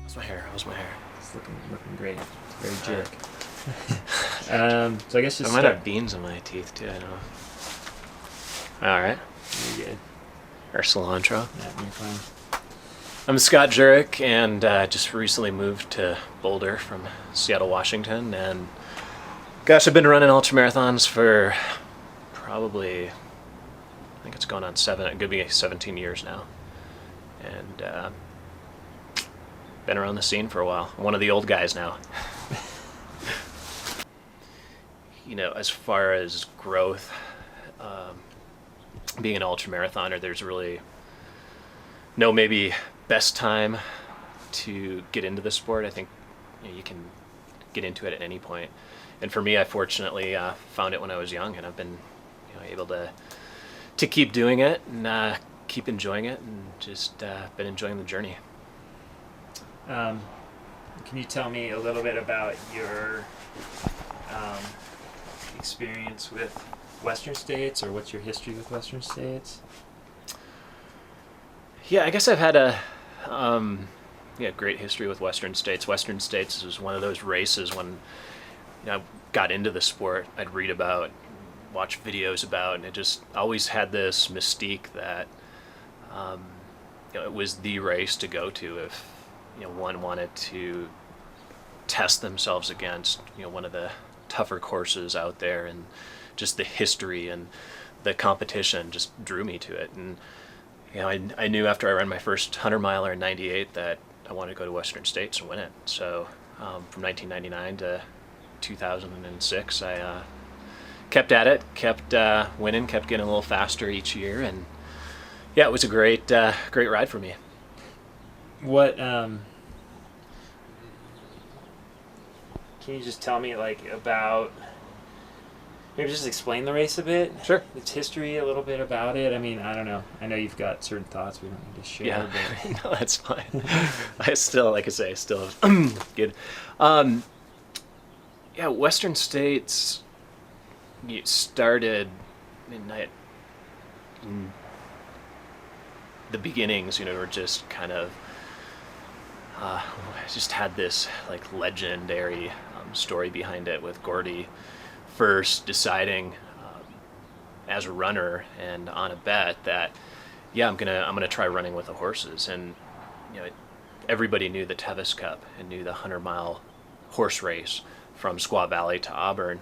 How's my hair? It's looking great. It's very Jurek. So I guess just I might have beans in my teeth too. I don't know. All right. You're good. Or cilantro. Yeah, you're fine. I'm Scott Jurek, and just recently moved to Boulder from Seattle, Washington. And gosh, I've been running ultramarathons for probably, I think it's going on it could be 17 years now. And been around the scene for a while. I'm one of the old guys now. You know, as far as growth, being an ultramarathoner, there's really no maybe best time to get into the sport. I think you can get into it at any point. And for me, I fortunately found it when I was young, and I've been able to keep doing it and keep enjoying it, and just been enjoying the journey. Can you tell me a little bit about your experience with Western states, or what's your history with Western states? Yeah, I guess I've had a great history with Western states. Western states was one of those races when I got into the sport, I'd read about, watch videos about, and it just always had this mystique that it was the race to go to if one wanted to test themselves against one of the tougher courses out there, and just the history and the competition just drew me to it. And I knew after I ran my first 100-miler in '98 that I wanted to go to Western States and win it. So from 1999 to 2006, I kept at it, kept winning, kept getting a little faster each year, and yeah, it was a great ride for me. What can you just tell me about, maybe just explain the race a bit? Sure. Its history, a little bit about it. I mean, I don't know. I know you've got certain thoughts we don't need to share. Yeah, but... no, that's fine. I still, like I say, good. Yeah, Western States started in the beginnings. Were just kind of just had this legendary story behind it, with Gordy first deciding as a runner and on a bet that I'm gonna try running with the horses. And everybody knew the Tevis Cup and knew the 100-mile horse race from Squaw Valley to Auburn.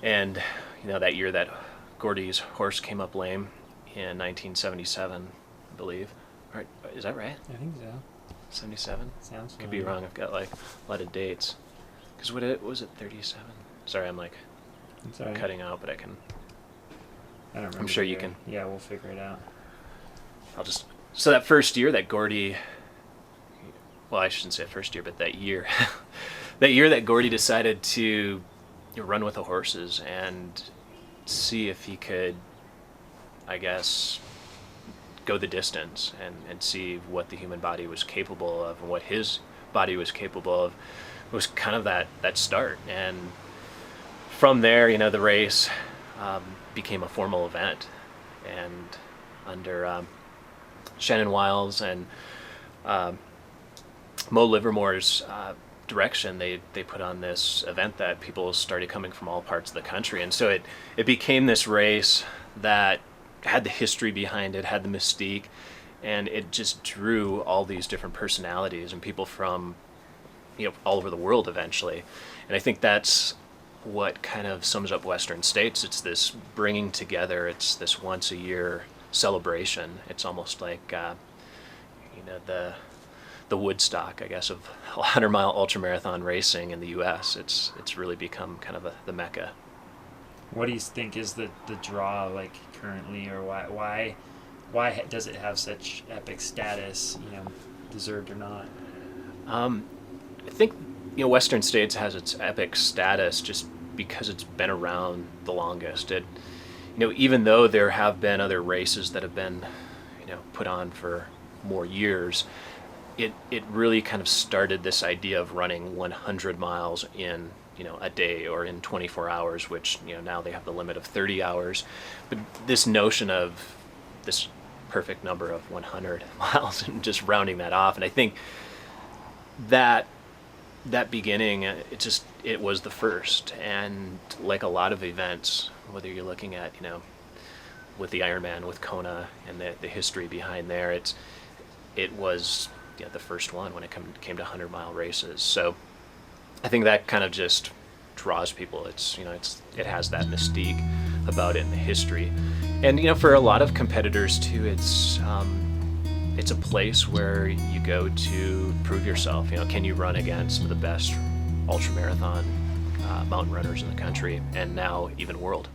And that year that Gordy's horse came up lame in 1977, I believe. Right, is that right? I think so. 77? Sounds Could be wrong. I've got a lot of dates. Because was it 37? Sorry, I'm cutting out, but I don't remember. I'm sure you can. Yeah, we'll figure it out. So that first year that Gordy, well, I shouldn't say first year, but that year, that year that Gordy decided to run with the horses and see if he could, I guess, go the distance and see what the human body was capable of, and what his body was capable of, was kind of that start. And from there, the race became a formal event, and under Shannon Wiles and Mo Livermore's direction, they put on this event that people started coming from all parts of the country. And so it became this race that had the history behind it, had the mystique, and it just drew all these different personalities and people from all over the world eventually. And I think that's what kind of sums up Western States. It's this bringing together, it's this once a year celebration. It's almost like the Woodstock, I guess, of 100-mile ultramarathon racing in the US. It's really become kind of the mecca. What do you think is the draw currently, or why does it have such epic status, deserved or not? I think Western States has its epic status just because it's been around the longest. It even though there have been other races that have been put on for more years, it really kind of started this idea of running 100 miles in a day or in 24 hours, which now they have the limit of 30 hours. But this notion of this perfect number of 100 miles and just rounding that off, and I think that beginning, it was the first, and like a lot of events, whether you're looking at, with the Ironman, with Kona, and the history behind there, it was the first one when it came to 100-mile races. So I think that kind of just draws people. It has that mystique about it in the history, and for a lot of competitors too, it's a place where you go to prove yourself. Can you run against some of the best ultramarathon mountain runners in the country, and now even world?